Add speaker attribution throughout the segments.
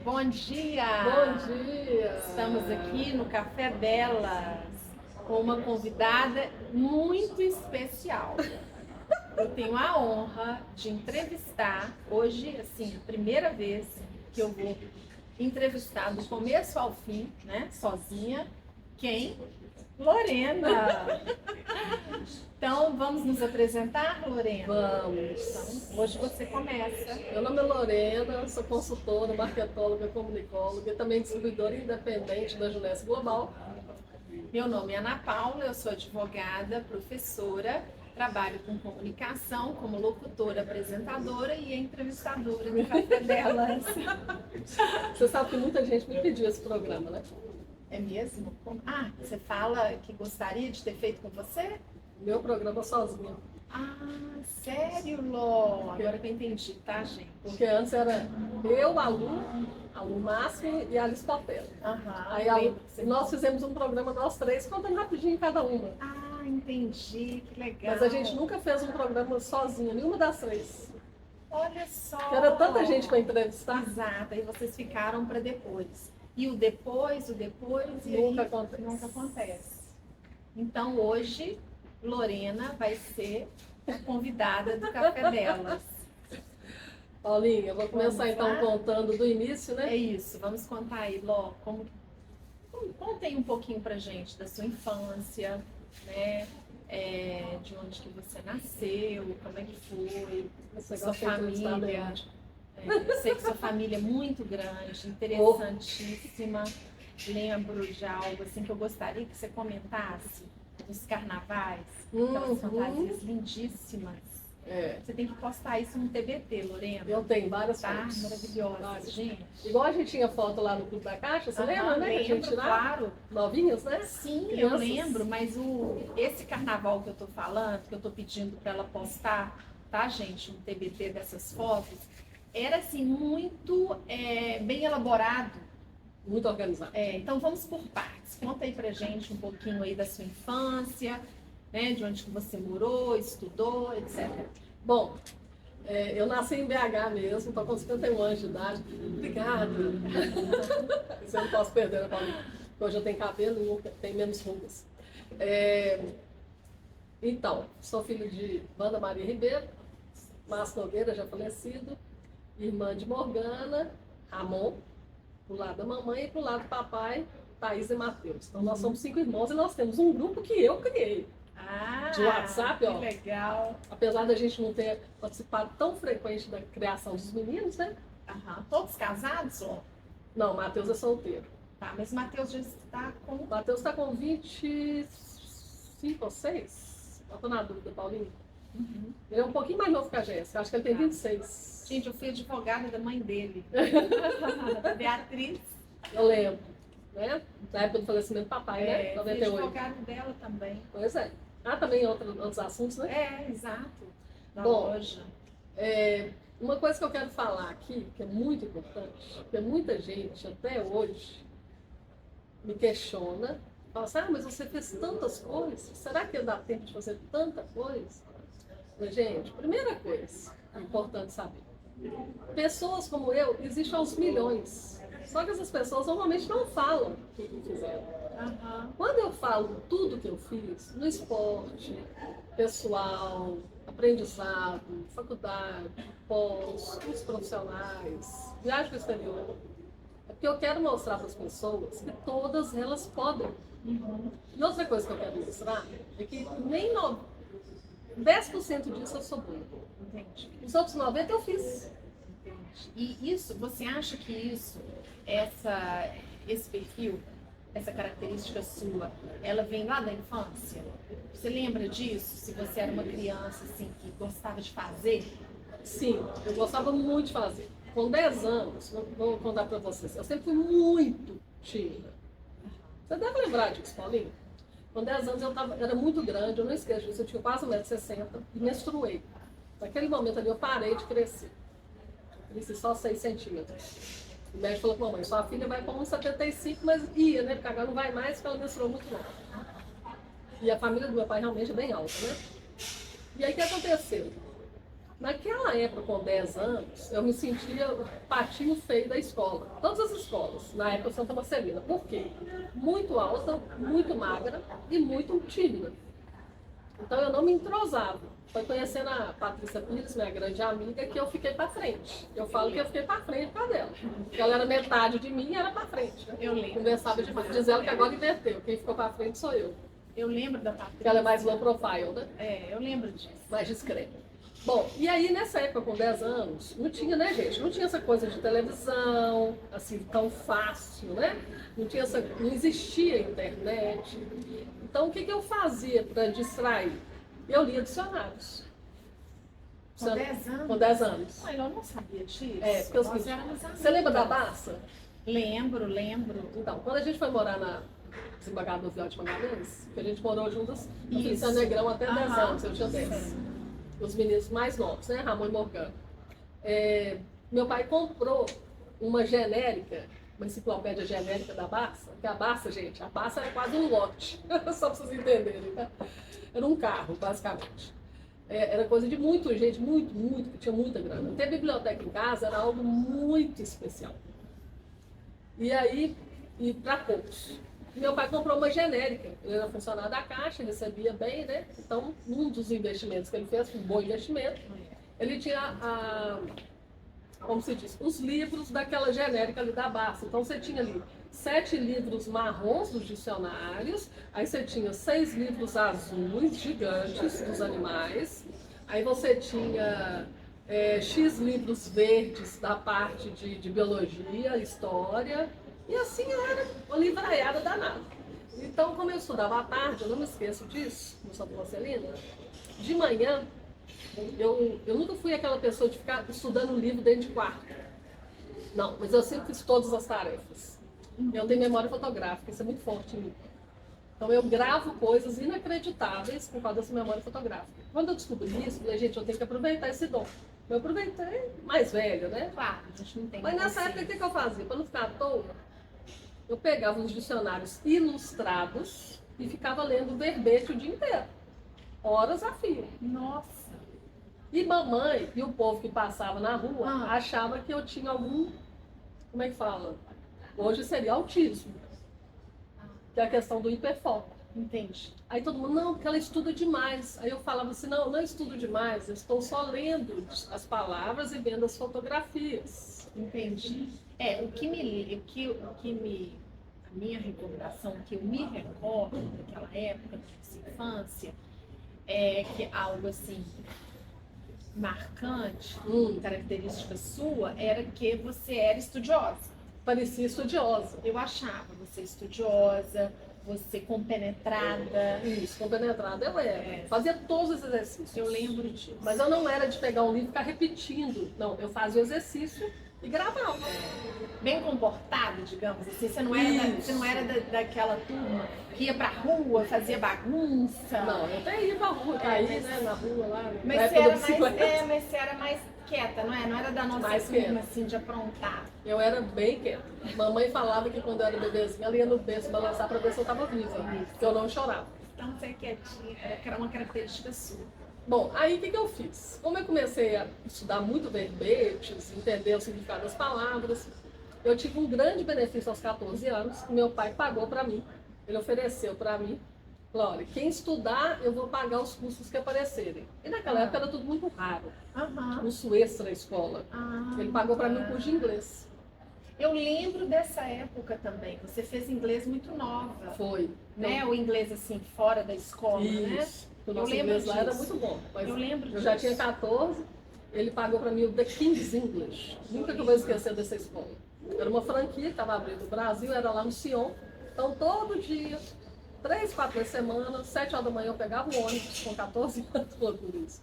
Speaker 1: Bom dia!
Speaker 2: Bom dia!
Speaker 1: Estamos aqui no Café Delas com uma convidada muito especial. Eu tenho a honra de entrevistar hoje, assim, a primeira vez que eu vou entrevistar do começo ao fim, né, sozinha. Quem? Lorena! Então, vamos nos apresentar, Lorena?
Speaker 2: Vamos!
Speaker 1: Então, hoje você começa.
Speaker 2: Meu nome é Lorena, sou consultora, marketóloga, comunicóloga e também distribuidora independente da Junesse Global.
Speaker 1: Meu nome é Ana Paula, eu sou advogada, professora, trabalho com comunicação como locutora, apresentadora e entrevistadora do Café Delas.
Speaker 2: Você sabe que muita gente me pediu esse programa, né?
Speaker 1: É mesmo? Ah, você fala que gostaria de ter feito com você?
Speaker 2: Meu programa sozinha.
Speaker 1: Ah, sério, Ló? Agora que eu entendi, tá, gente?
Speaker 2: Porque antes era eu, a Lu Máximo e a Alice Portela.
Speaker 1: Aham.
Speaker 2: Aí nós fizemos um programa nós três, contando rapidinho cada uma.
Speaker 1: Ah, entendi, que legal.
Speaker 2: Mas a gente nunca fez um programa sozinha, nenhuma das três.
Speaker 1: Olha só.
Speaker 2: Porque era tanta gente para entrevistar.
Speaker 1: Exato, aí vocês ficaram para depois. E o depois, e
Speaker 2: Nunca
Speaker 1: aí
Speaker 2: acontece.
Speaker 1: nunca acontece. Então hoje, Lorena vai ser a convidada do Café Delas.
Speaker 2: Paulinha, eu vou começar
Speaker 1: Vamos
Speaker 2: então
Speaker 1: lá?
Speaker 2: contando do início,
Speaker 1: É
Speaker 2: né?
Speaker 1: isso, vamos contar aí, Ló, contem um pouquinho pra gente da sua infância, né? De onde que você nasceu, como é que foi,
Speaker 2: Você
Speaker 1: sua
Speaker 2: gosta de entrevistar
Speaker 1: família.
Speaker 2: bem.
Speaker 1: Eu sei que sua família é muito grande, interessantíssima. Lembro de algo assim que eu gostaria que você comentasse dos carnavais, aquelas
Speaker 2: Uhum.
Speaker 1: fantasias lindíssimas.
Speaker 2: É,
Speaker 1: Você tem que postar isso no TBT, Lorena.
Speaker 2: eu tenho várias
Speaker 1: Tá?
Speaker 2: fotos.
Speaker 1: Maravilhosa,
Speaker 2: Várias.
Speaker 1: gente.
Speaker 2: Igual a gente tinha foto lá no Clube da Caixa, você lembra, né? Que a gente
Speaker 1: Lembro,
Speaker 2: tirava
Speaker 1: claro.
Speaker 2: novinhas, né?
Speaker 1: Sim, eu
Speaker 2: Crianças.
Speaker 1: lembro, mas esse carnaval que eu tô falando, que eu tô pedindo para ela postar, tá, gente, um TBT dessas fotos, era assim, muito bem elaborado.
Speaker 2: Muito organizado.
Speaker 1: Então vamos por partes. Conta aí pra gente um pouquinho aí da sua infância, né, de onde que você morou, estudou, etc.
Speaker 2: Bom, eu nasci em BH mesmo, estou com 51 anos de idade. Obrigada. Isso eu não posso perder, né, Paulinha? Porque hoje eu tenho cabelo e tenho menos rugas. Então, sou filho de Wanda Maria Ribeiro, Márcio Nogueira, já falecido, irmã de Morgana, Ramon, pro lado da mamãe e pro lado do papai, Thaís e Matheus. Então nós somos 5 irmãos e nós temos um grupo que eu criei.
Speaker 1: Ah,
Speaker 2: De WhatsApp, ó.
Speaker 1: que legal.
Speaker 2: Apesar da gente não ter participado tão frequente da criação dos meninos, né?
Speaker 1: Aham. Todos casados, ó?
Speaker 2: Não, Matheus é solteiro.
Speaker 1: Tá, mas o Matheus já está com...
Speaker 2: O Matheus está com 25 ou 6? Eu tô na dúvida, Paulinho.
Speaker 1: Uhum.
Speaker 2: Ele é um pouquinho mais novo que a Jéssica, acho que ele tem
Speaker 1: Tá.
Speaker 2: 26.
Speaker 1: Gente, eu fui advogada da mãe dele, da Beatriz.
Speaker 2: Eu lembro, né? Na época do falecimento do papai, né?
Speaker 1: Fui
Speaker 2: 98.
Speaker 1: advogada dela também.
Speaker 2: Pois é. Ah, também outros assuntos, né?
Speaker 1: Exato. Da
Speaker 2: Bom,
Speaker 1: loja.
Speaker 2: Uma coisa que eu quero falar aqui, que é muito importante, porque muita gente até hoje me questiona, fala assim, mas você fez tantas coisas, será que dá tempo de fazer tanta coisa? Mas, gente, primeira coisa importante saber, pessoas como eu existem aos milhões, só que essas pessoas normalmente não falam tudo que fizeram.
Speaker 1: Aham.
Speaker 2: Quando eu falo tudo que eu fiz, no esporte, pessoal, aprendizado, faculdade, pós, cursos profissionais, viagem para o exterior, é porque eu quero mostrar para as pessoas que todas elas podem.
Speaker 1: Uhum.
Speaker 2: E outra coisa que eu quero mostrar é que nem 10% disso eu sou boa.
Speaker 1: Entendi.
Speaker 2: Os outros 90% eu fiz.
Speaker 1: E isso, você acha que esse perfil, essa característica sua, ela vem lá da infância? Você lembra disso? Se você era uma criança assim que gostava de fazer?
Speaker 2: Sim, eu gostava muito de fazer. Com 10 anos, vou contar para vocês, eu sempre fui muito tímida. Você deve lembrar disso, Paulinho? Com 10 anos era muito grande, eu não esqueço disso, eu tinha quase 1,60 m e menstruei. Naquele momento ali eu parei de crescer. Eu cresci só 6 centímetros. O médico falou com a mamãe, sua filha vai para 1,75 m, mas ia, né? Porque agora não vai mais, porque ela menstruou muito longe. E a família do meu pai realmente é bem alta, né? E aí o que aconteceu? Naquela época, com 10 anos, eu me sentia o patinho feio da escola. Todas as escolas, na época Santa Marcelina. Por quê? Muito alta, muito magra e muito tímida. Então eu não me entrosava. Foi conhecendo a Patrícia Pires, minha grande amiga, que eu fiquei para frente. Eu falo que eu fiquei para frente por causa dela. Porque ela era metade de mim e era para frente. Né?
Speaker 1: Eu lembro.
Speaker 2: Conversava demais. Diz ela que agora inverteu. Quem ficou para frente sou eu.
Speaker 1: Eu lembro da Patrícia.
Speaker 2: Porque ela é mais low profile, né?
Speaker 1: É, eu lembro disso.
Speaker 2: Mais discreta. Bom, e aí nessa época, com 10 anos, não tinha, né, gente? Não tinha essa coisa de televisão, assim, tão fácil, né? Não existia internet. Então, o que eu fazia para distrair? Eu lia dicionários.
Speaker 1: Com 10 anos?
Speaker 2: Com 10 anos.
Speaker 1: Mas eu não sabia disso.
Speaker 2: É, porque
Speaker 1: Nós éramos
Speaker 2: você lembra da
Speaker 1: amigas.
Speaker 2: Barça?
Speaker 1: Lembro.
Speaker 2: Então, quando a gente foi morar na Desembargador Viola de Magalhães, que a gente morou juntas no
Speaker 1: Isso.
Speaker 2: Cristiano Negrão até 10
Speaker 1: Aham.
Speaker 2: anos, eu tinha 10.
Speaker 1: Sim.
Speaker 2: Os meninos mais novos, né? Ramon e Morgana. Meu pai comprou uma genérica, uma enciclopédia genérica da Barça, que a Barça, gente, a Barça era quase um lote, só para vocês entenderem, tá? Era um carro, basicamente. Era coisa de muito, gente, muito, que tinha muita grana. Ter biblioteca em casa era algo muito especial. E aí, para poucos. Meu pai comprou uma genérica, ele era funcionário da Caixa, recebia bem, né? Então, um dos investimentos que ele fez, um bom investimento, ele tinha, como se diz, os livros daquela genérica ali da Barça. Então, você tinha ali 7 livros marrons dos dicionários, aí você tinha 6 livros azuis, gigantes, dos animais, aí você tinha X livros verdes da parte de biologia, história, e assim era uma livraiada danada. Então, como eu estudava à tarde, eu não me esqueço disso, no Santa Marcelina, de manhã, eu nunca fui aquela pessoa de ficar estudando livro dentro de quarto. Não, mas eu sempre fiz todas as tarefas. Eu tenho memória fotográfica, isso é muito forte em mim. Então eu gravo coisas inacreditáveis por causa dessa memória fotográfica. Quando eu descobri isso, eu falei, gente, eu tenho que aproveitar esse dom. Eu aproveitei mais velha, né?
Speaker 1: Claro, a gente não tem.
Speaker 2: Mas nessa época, o que eu fazia? Para não ficar à toa, eu pegava uns dicionários ilustrados e ficava lendo verbete o dia inteiro. Horas a fio.
Speaker 1: Nossa.
Speaker 2: E mamãe e o povo que passava na rua achava que eu tinha algum, como é que fala? Hoje seria autismo. Que é a questão do hiperfoco.
Speaker 1: Entendi.
Speaker 2: Aí todo mundo, não, porque ela estuda demais. Aí eu falava assim, não estudo demais, eu estou só lendo as palavras e vendo as fotografias.
Speaker 1: Entendi. A minha recordação, que eu me recordo daquela época, da infância, é que algo assim marcante, característica sua, era que você era estudiosa.
Speaker 2: Parecia estudiosa.
Speaker 1: Eu achava você estudiosa, você compenetrada.
Speaker 2: Isso, compenetrada eu era. Fazia todos os exercícios.
Speaker 1: Eu lembro disso.
Speaker 2: Mas eu não era de pegar um livro e ficar repetindo. Não, eu fazia o exercício e gravava.
Speaker 1: Bem comportada, digamos assim. Você não era daquela turma que ia pra rua, fazia bagunça.
Speaker 2: Não, eu até ia pra rua, caí, né, na rua lá.
Speaker 1: Mas você era mais quieta, não é? Não era da nossa
Speaker 2: Mais
Speaker 1: turma,
Speaker 2: quieta.
Speaker 1: assim, de aprontar.
Speaker 2: Eu era bem quieta. Mamãe falava que quando eu era bebezinha, ela ia no berço balançar pra ver se eu tava viva. Que eu não chorava.
Speaker 1: Então você é quietinha, era uma característica sua.
Speaker 2: Bom, aí o que eu fiz? Como eu comecei a estudar muito verbetes, entender o significado das palavras, eu tive um grande benefício aos 14 anos, que meu pai pagou para mim. Ele ofereceu para mim, falou, olha, quem estudar, eu vou pagar os cursos que aparecerem. E naquela época era tudo muito raro, curso extra na escola. Ele pagou para mim um curso de inglês.
Speaker 1: Eu lembro dessa época também. Você fez inglês muito nova.
Speaker 2: Foi.
Speaker 1: Né? O inglês assim, fora da escola, né?
Speaker 2: Isso. O nosso inglês lá era muito bom. Mas
Speaker 1: eu lembro disso.
Speaker 2: Eu já tinha 14, ele pagou para mim o The King's English. Nunca que eu vou esquecer dessa escola. Era uma franquia que estava abrindo no Brasil, era lá no Sion. Então todo dia, 3, 4 vezes semana, 7 horas da manhã eu pegava o ônibus com 14 anos por isso.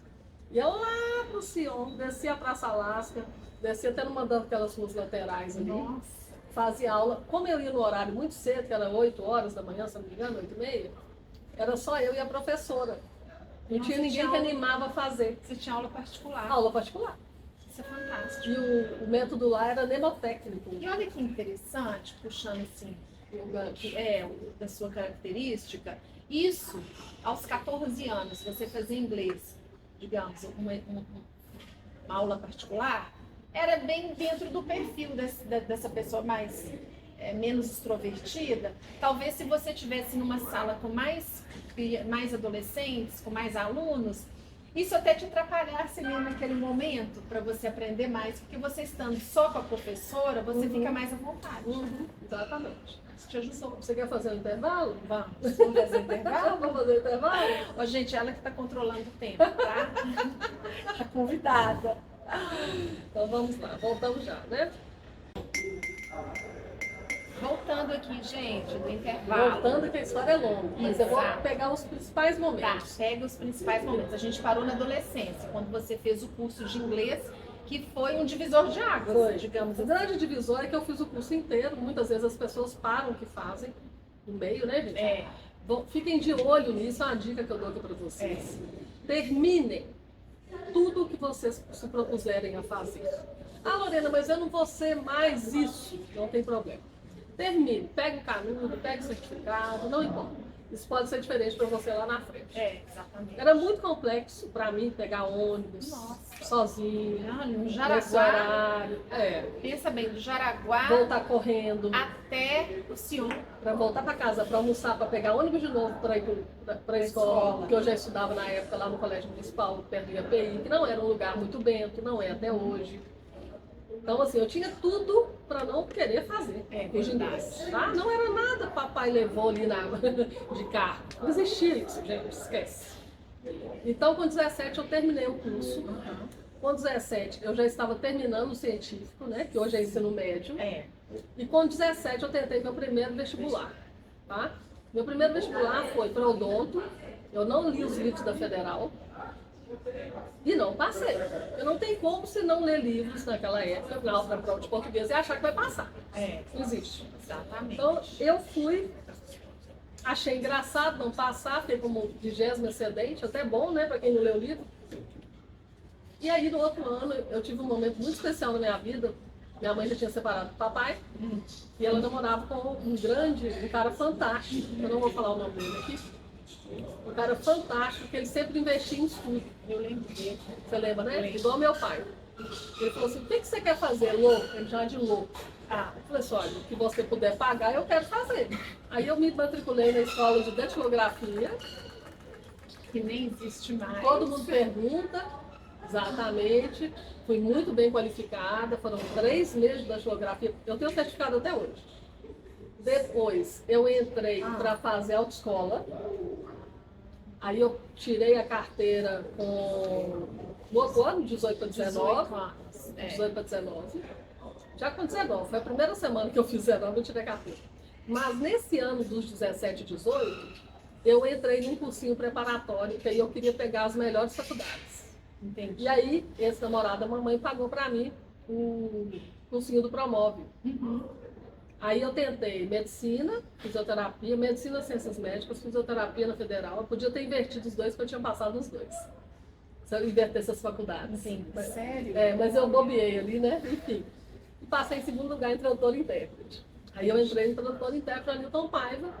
Speaker 2: Ia lá pro Sion, descia a Praça Alasca, descia até numa daquelas ruas laterais ali.
Speaker 1: Nossa.
Speaker 2: Fazia aula. Como eu ia no horário muito cedo, que era 8 horas da manhã, se não me engano, 8h30, era só eu e a professora. Não tinha ninguém que animava a fazer.
Speaker 1: Você tinha aula particular.
Speaker 2: Aula particular.
Speaker 1: Isso é fantástico.
Speaker 2: E o método lá era mnemotécnico.
Speaker 1: E olha que interessante, puxando assim, da sua característica, isso, aos 14 anos, você fazia inglês, digamos, uma aula particular, era bem dentro do perfil dessa pessoa menos extrovertida. Talvez se você tivesse numa sala com mais adolescentes, com mais alunos, isso até te atrapalhasse ali naquele momento para você aprender mais, porque você estando só com a professora, você fica mais à vontade.
Speaker 2: Exatamente. Isso te ajudou. Você quer fazer um intervalo?
Speaker 1: Vamos fazer intervalo?
Speaker 2: Vamos fazer intervalo?
Speaker 1: Ó, gente, ela que está controlando o tempo, tá? A convidada.
Speaker 2: Então vamos lá, voltamos já, né?
Speaker 1: Voltando aqui, gente, do intervalo.
Speaker 2: Voltando que a história é longa, mas eu vou
Speaker 1: Exato.
Speaker 2: pegar os principais
Speaker 1: Tá,
Speaker 2: momentos.
Speaker 1: pega os principais momentos. A gente parou na adolescência, quando você fez o curso de inglês, que foi um divisor de águas,
Speaker 2: Foi.
Speaker 1: digamos
Speaker 2: O
Speaker 1: assim.
Speaker 2: grande divisor é que eu fiz o curso inteiro, muitas vezes as pessoas param o que fazem no meio, né, gente?
Speaker 1: É,
Speaker 2: Bom, fiquem de olho nisso, é uma dica que eu dou aqui para vocês. Terminem tudo o que vocês se propuserem a fazer. Ah, Lorena, mas eu não vou ser mais isso. Não tem problema. Termine, pegue o canudo, pegue o certificado, não importa. Isso pode ser diferente para você lá na frente.
Speaker 1: exatamente.
Speaker 2: Era muito complexo para mim pegar ônibus
Speaker 1: Nossa.
Speaker 2: sozinho,
Speaker 1: Olha, no
Speaker 2: nesse
Speaker 1: Jaraguá,
Speaker 2: horário.
Speaker 1: pensa bem, do Jaraguá
Speaker 2: Voltar correndo.
Speaker 1: até o Sion.
Speaker 2: Para voltar para casa, para almoçar, para pegar ônibus de novo para ir para a escola, porque eu já estudava na época lá no Colégio Municipal, perto do IAPI, que não era um lugar muito bento, não é até hoje. Então, assim, eu tinha tudo para não querer fazer curso de inglês, tá? Não era nada papai levou ali de carro. Não existia isso, gente, esquece. Então, com 17 eu terminei o curso. Com 17 eu já estava terminando o científico, né? Que hoje é ensino médio. E com 17 eu tentei meu primeiro vestibular, tá? Meu primeiro vestibular foi para odonto. Eu não li os livros da Federal e não passei. Eu não tenho como se não ler livros naquela época, na prova de português, e achar que vai passar. Não existe.
Speaker 1: Exatamente.
Speaker 2: Então eu fui, achei engraçado não passar, fiquei como 20º excedente, até bom, né, para quem não leu o livro. E aí no outro ano eu tive um momento muito especial na minha vida. Minha mãe já tinha separado do papai e ela namorava com um cara fantástico. Eu não vou falar o nome dele aqui. Um cara fantástico, que ele sempre investia em estudo.
Speaker 1: Eu lembro dele.
Speaker 2: Você lembra, né?
Speaker 1: Lembro.
Speaker 2: Igual meu pai. Ele falou assim, o que você quer fazer, louco? Ele chama de louco. Eu falei assim, olha, o que você puder pagar, eu quero fazer. Aí eu me matriculei na escola de datilografia.
Speaker 1: Que nem existe mais.
Speaker 2: Todo mundo pergunta, exatamente. Fui muito bem qualificada, foram 3 meses de datilografia. Eu tenho certificado até hoje. Depois eu entrei para fazer autoescola. Aí eu tirei a carteira com no outro ano, 18 para 19. 18 para 19. Já com 19, foi a primeira semana que eu fiz 19, eu tirei a carteira. Mas nesse ano dos 17 e 18, eu entrei num cursinho preparatório, que aí eu queria pegar as melhores faculdades.
Speaker 1: Entendi.
Speaker 2: E aí, esse namorado da mamãe pagou para mim o cursinho do Promove. Aí eu tentei medicina, fisioterapia, medicina, ciências médicas, fisioterapia na Federal. Eu podia ter invertido os dois, porque eu tinha passado nos dois. Se eu inverter essas faculdades.
Speaker 1: Sério?
Speaker 2: Mas eu bobeei ali, né? Enfim. E passei em segundo lugar em tradutor e intérprete. Aí eu entrei em tradutor e intérprete na Newton Paiva.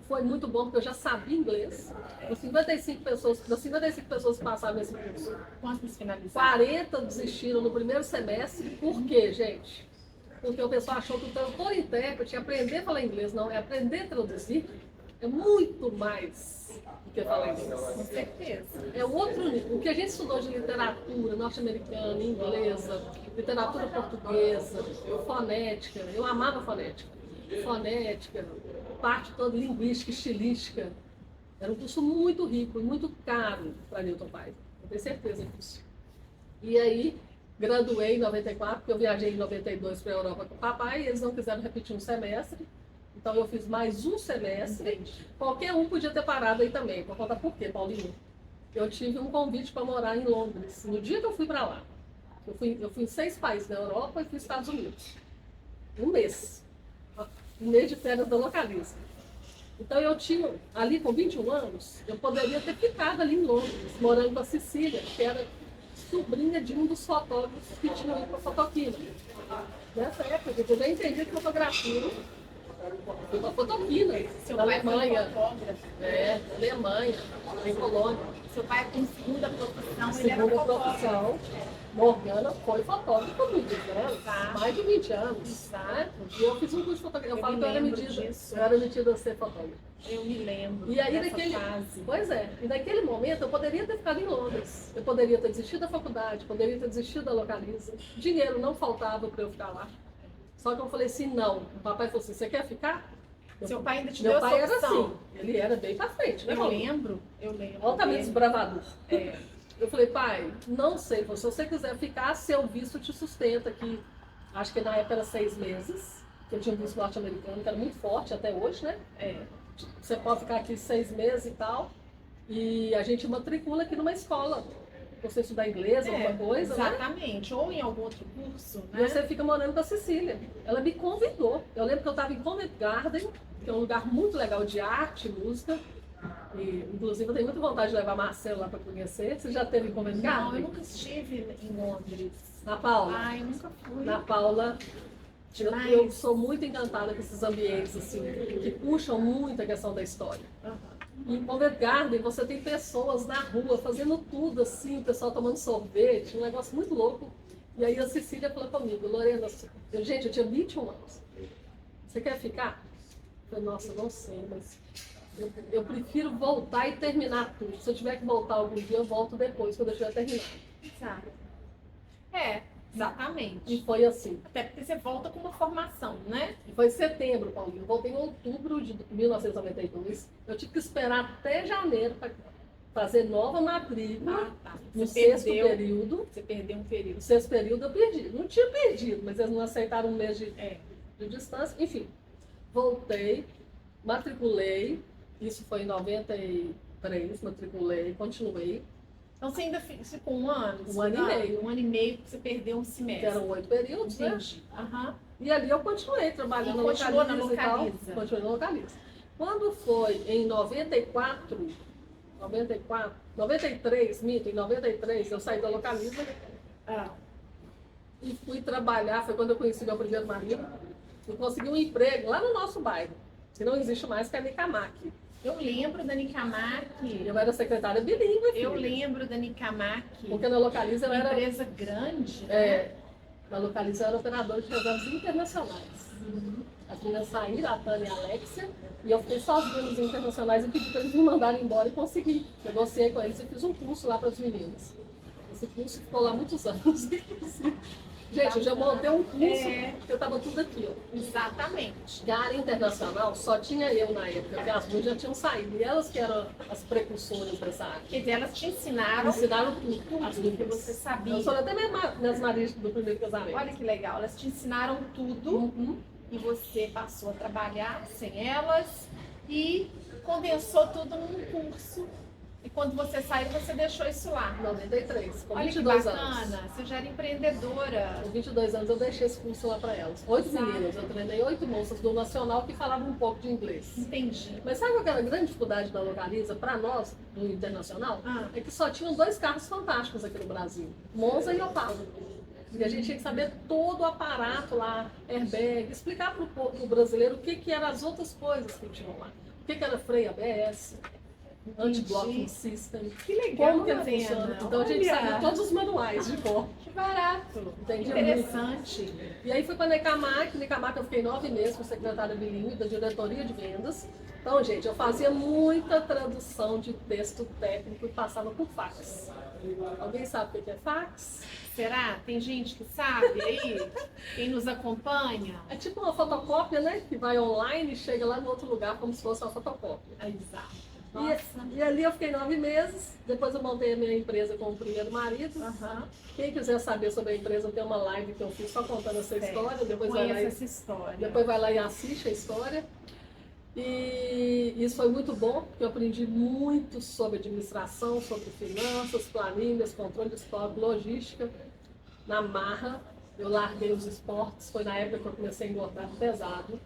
Speaker 2: Foi muito bom, porque eu já sabia inglês. Das 55 pessoas que passaram nesse curso,
Speaker 1: Quantos finalizaram?
Speaker 2: 40 desistiram no primeiro semestre. Por quê, gente? Porque o pessoal achou que o tradutor e intérprete, aprender a falar inglês, não, é aprender a traduzir, é muito mais do que falar inglês.
Speaker 1: Com certeza.
Speaker 2: É outro nível. O que a gente estudou de literatura norte-americana, inglesa, literatura portuguesa, fonética, eu amava fonética. Fonética, parte toda linguística, estilística. Era um curso muito rico e muito caro para Newton Paiva. Eu tenho certeza disso. E aí, graduei em 94, porque eu viajei em 92 para a Europa com o papai e eles não quiseram repetir um semestre. Então eu fiz mais um semestre. Qualquer um podia ter parado aí também. Vou contar por quê, Paulinho. Eu tive um convite para morar em Londres. No dia que eu fui para lá, eu fui em 6 países na Europa e fui nos Estados Unidos. Um mês. Um mês de férias da Localiza. Então eu tinha, ali com 21 anos, eu poderia ter ficado ali em Londres, morando com a Cecília, que era sobrinha de um dos fotógrafos que tinham ido para Fotoquina. Nessa época, eu já entendi que fotografia foi uma Fotoquina, da Alemanha. Da Alemanha, em Colônia.
Speaker 1: Seu pai com segunda profissão, ele era
Speaker 2: Segunda
Speaker 1: fotógrafo.
Speaker 2: profissão. Morgana foi fotógrafa muitos anos,
Speaker 1: Tá.
Speaker 2: mais de 20 anos.
Speaker 1: Exato.
Speaker 2: Né? E eu fiz um curso de fotografia. Eu falo
Speaker 1: me
Speaker 2: que eu era
Speaker 1: lembro
Speaker 2: metida,
Speaker 1: disso.
Speaker 2: eu era metida a ser fotógrafa.
Speaker 1: Eu me lembro
Speaker 2: E aí,
Speaker 1: dessa
Speaker 2: naquele,
Speaker 1: fase.
Speaker 2: pois é, e naquele momento eu poderia ter ficado em Londres. Eu poderia ter desistido da faculdade, poderia ter desistido da Localiza. Dinheiro não faltava para eu ficar lá. Só que eu falei assim, não. O papai falou assim, você quer ficar?
Speaker 1: Seu pai ainda te
Speaker 2: Meu
Speaker 1: deu
Speaker 2: pai
Speaker 1: essa
Speaker 2: era
Speaker 1: opção?
Speaker 2: assim, ele era bem pra frente, né,
Speaker 1: Eu
Speaker 2: Paulo?
Speaker 1: lembro.
Speaker 2: Altamente desbravador.
Speaker 1: É.
Speaker 2: Eu falei, pai, não sei, se você quiser ficar, seu visto te sustenta aqui. Acho que na época era 6 meses, que eu tinha um visto norte-americano, que era muito forte até hoje, né?
Speaker 1: É.
Speaker 2: Você pode ficar aqui 6 meses e tal. E a gente matricula aqui numa escola. Você estudar inglês, alguma coisa, né?
Speaker 1: Exatamente. Ou em algum outro curso,
Speaker 2: E
Speaker 1: né?
Speaker 2: você fica morando com a Cecília. Ela me convidou. Eu lembro que eu estava em Covent Garden, que é um lugar muito legal de arte, música. E, inclusive, eu tenho muita vontade de levar Marcelo lá para conhecer. Você já esteve em Covent Garden?
Speaker 1: Não, eu nunca estive em Londres.
Speaker 2: Na Paula?
Speaker 1: Ai, eu nunca fui.
Speaker 2: Na Paula.
Speaker 1: Demais.
Speaker 2: Eu sou muito encantada com esses ambientes, assim, que puxam muito a questão da história.
Speaker 1: Aham.
Speaker 2: E em Covent Garden você tem pessoas na rua fazendo tudo assim, o pessoal tomando sorvete, um negócio muito louco. E aí a Cecília falou comigo, Lorena, gente, eu tinha 21 anos. Você quer ficar? Eu falei, nossa, não sei, mas eu prefiro voltar e terminar tudo. Se eu tiver que voltar algum dia, eu volto depois, quando eu tiver terminado.
Speaker 1: Exato. Exatamente.
Speaker 2: E foi assim.
Speaker 1: Até porque você volta com uma formação, né?
Speaker 2: E foi em setembro, Paulinho. Eu voltei em outubro de 1992. Eu tive que esperar até janeiro para fazer nova matrícula.
Speaker 1: Tá.
Speaker 2: No
Speaker 1: Você
Speaker 2: sexto
Speaker 1: perdeu.
Speaker 2: período.
Speaker 1: Você perdeu um período.
Speaker 2: No sexto período eu perdi. Não tinha perdido, mas eles não aceitaram um mês
Speaker 1: É.
Speaker 2: de distância. Enfim, voltei, matriculei. Isso foi em 93, matriculei, continuei.
Speaker 1: Então você ainda ficou um ano?
Speaker 2: Um ano e
Speaker 1: estudando?
Speaker 2: meio.
Speaker 1: Um ano e meio porque você perdeu um
Speaker 2: Que
Speaker 1: semestre.
Speaker 2: eram 8 períodos, né?
Speaker 1: Entendi. Aham.
Speaker 2: E ali eu continuei trabalhando
Speaker 1: E
Speaker 2: na
Speaker 1: continuou na
Speaker 2: Localiza e tal.
Speaker 1: Localiza.
Speaker 2: Continuei na Localiza. Quando foi em 93, minto, em 93 eu saí da Localiza
Speaker 1: Ah.
Speaker 2: e fui trabalhar, foi quando eu conheci meu primeiro marido, e consegui um emprego lá no nosso bairro, que não existe mais, que é a Nicamac.
Speaker 1: Eu lembro da Nicamac.
Speaker 2: Eu era secretária bilíngue,
Speaker 1: Eu
Speaker 2: filha.
Speaker 1: lembro da Nicamac.
Speaker 2: Porque na Localiza eu
Speaker 1: Uma
Speaker 2: era...
Speaker 1: empresa grande, né?
Speaker 2: É, na Localiza eu era operadora de reservas internacionais. As meninas saíram, a Tânia e a Alexia, e eu fiquei sozinha nos internacionais e pedi para eles me mandarem embora e consegui. Negociei com eles e fiz um curso lá para as meninas. Esse curso ficou lá muitos anos, inclusive. Gente, eu já montei um curso, que eu estava tudo aqui, ó.
Speaker 1: Exatamente.
Speaker 2: De área internacional, só tinha eu na época, porque as duas já tinham saído. E elas que eram as precursoras dessa área.
Speaker 1: Quer dizer, elas te
Speaker 2: Me
Speaker 1: ensinaram
Speaker 2: ensinaram tudo.
Speaker 1: tudo que você sabia.
Speaker 2: Eu sou até minhas maridas do primeiro casamento.
Speaker 1: Olha que legal, elas te ensinaram tudo
Speaker 2: Uhum.
Speaker 1: e você passou a trabalhar sem elas e condensou tudo num curso. E quando você saiu, você deixou isso lá.
Speaker 2: 93, com
Speaker 1: Olha que
Speaker 2: 22
Speaker 1: bacana,
Speaker 2: anos.
Speaker 1: você já era empreendedora.
Speaker 2: Com 22 anos eu deixei esse curso lá para elas. 8
Speaker 1: Exato.
Speaker 2: meninas, eu treinei 8 moças do Nacional que falavam um pouco de inglês.
Speaker 1: Entendi.
Speaker 2: Mas sabe qual era a grande dificuldade da Localiza para nós, do Internacional?
Speaker 1: Ah.
Speaker 2: É que só tinham 2 carros fantásticos aqui no Brasil, Monza e Opala. E a gente tinha que saber todo o aparato lá, airbag, explicar para o brasileiro o que eram as outras coisas que tinham lá. O que era freio ABS, anti-blocking system,
Speaker 1: Que legal,
Speaker 2: como que ele
Speaker 1: Helena.
Speaker 2: funciona. Então a gente
Speaker 1: Olha,
Speaker 2: sabia todos os manuais de cor.
Speaker 1: que barato.
Speaker 2: Entendi
Speaker 1: Interessante.
Speaker 2: E aí fui para a Nicamac. Nicamac eu fiquei 9 meses como secretária bilíngue da diretoria de vendas. Então, gente, eu fazia muita tradução de texto técnico e passava por fax. Alguém sabe o que é fax?
Speaker 1: Será? Tem gente que sabe aí? Quem nos acompanha?
Speaker 2: É tipo uma fotocópia, né? Que vai online e chega lá no outro lugar como se fosse uma fotocópia.
Speaker 1: Exato.
Speaker 2: E,
Speaker 1: Nossa.
Speaker 2: e ali eu fiquei 9 meses. Depois eu montei a minha empresa com o primeiro marido.
Speaker 1: Aham.
Speaker 2: Quem quiser saber sobre a empresa, tem uma live que eu fiz só contando essa história. Depois vai lá
Speaker 1: Conheço
Speaker 2: e
Speaker 1: essa história.
Speaker 2: Depois vai lá e assiste a história. E isso foi muito bom, porque eu aprendi muito sobre administração, sobre finanças, planilhas, controle de estoque, logística. Na marra, eu larguei os esportes, foi na época que eu comecei a engordar pesado.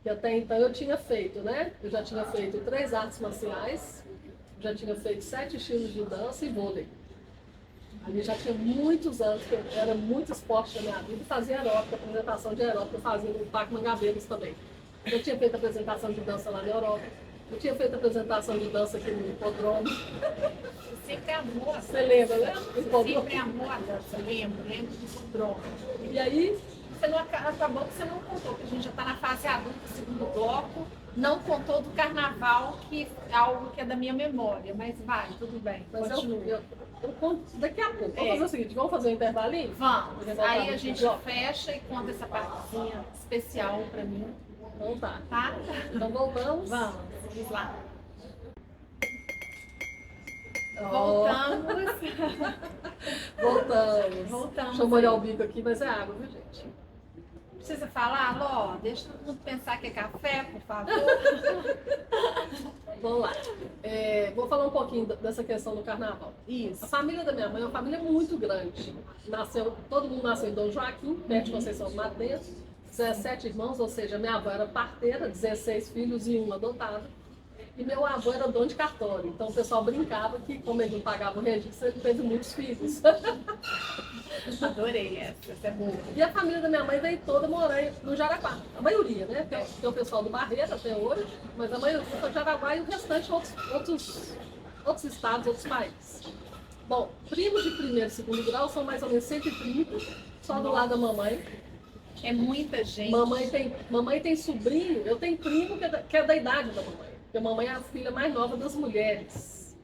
Speaker 2: Que até então eu tinha feito, né? Eu já tinha feito 3 artes marciais, já tinha feito 7 estilos de dança e vôlei. Ali já tinha muitos anos, que era muito esporte na minha vida, e fazia aeróbica, apresentação de aeróbica, eu fazia no Parque Mangabeiros também. Eu tinha feito apresentação de dança lá na Europa. Eu tinha feito a apresentação de dança aqui no hipódromo.
Speaker 1: Você sempre amou a
Speaker 2: Você lembra, né?
Speaker 1: Você sempre amou a dança, lembro do hipódromo.
Speaker 2: E aí,
Speaker 1: Você não acabou que você não contou, que a gente já está na fase adulta, segundo bloco. Não contou do carnaval, que é algo que é da minha memória, mas vai, tudo bem.
Speaker 2: mas
Speaker 1: Continua.
Speaker 2: eu conto daqui a pouco. Vamos
Speaker 1: É.
Speaker 2: fazer o seguinte, vamos fazer um intervalinho?
Speaker 1: Vamos.
Speaker 2: Vou voltar
Speaker 1: Aí
Speaker 2: no
Speaker 1: a gente
Speaker 2: bloco.
Speaker 1: fecha e conta essa partezinha especial pra mim,
Speaker 2: Então tá.
Speaker 1: tá?
Speaker 2: Então voltamos.
Speaker 1: Vamos lá.
Speaker 2: Ó,
Speaker 1: Voltamos.
Speaker 2: voltamos.
Speaker 1: Voltamos.
Speaker 2: Deixa eu molhar o bico aqui, mas é água, viu, gente?
Speaker 1: Precisa falar, Ló? Deixa todo mundo pensar que é café, por favor.
Speaker 2: Vamos lá. Vou falar um pouquinho dessa questão do carnaval.
Speaker 1: Isso.
Speaker 2: A família da minha mãe é uma família muito grande. Todo mundo nasceu em Dom Joaquim, perto de Conceição do Mato Dentro. 17 irmãos, ou seja, minha avó era parteira, 16 filhos e um adotado. E meu avô era dono de cartório. Então o pessoal brincava que, como ele não pagava o registro, ele teve muitos filhos.
Speaker 1: Adorei essa é boa.
Speaker 2: E a família da minha mãe veio toda morar no Jaraguá. A maioria, né? Tem o pessoal do Barreto até hoje, mas a maioria foi Jaraguá e o restante outros estados, outros países. Bom, primos de primeiro e segundo grau são mais ou menos 130, só do lado da mamãe.
Speaker 1: É muita gente.
Speaker 2: Mamãe tem sobrinho, eu tenho primo que é da idade da mamãe. Porque a mamãe é a filha mais nova das mulheres.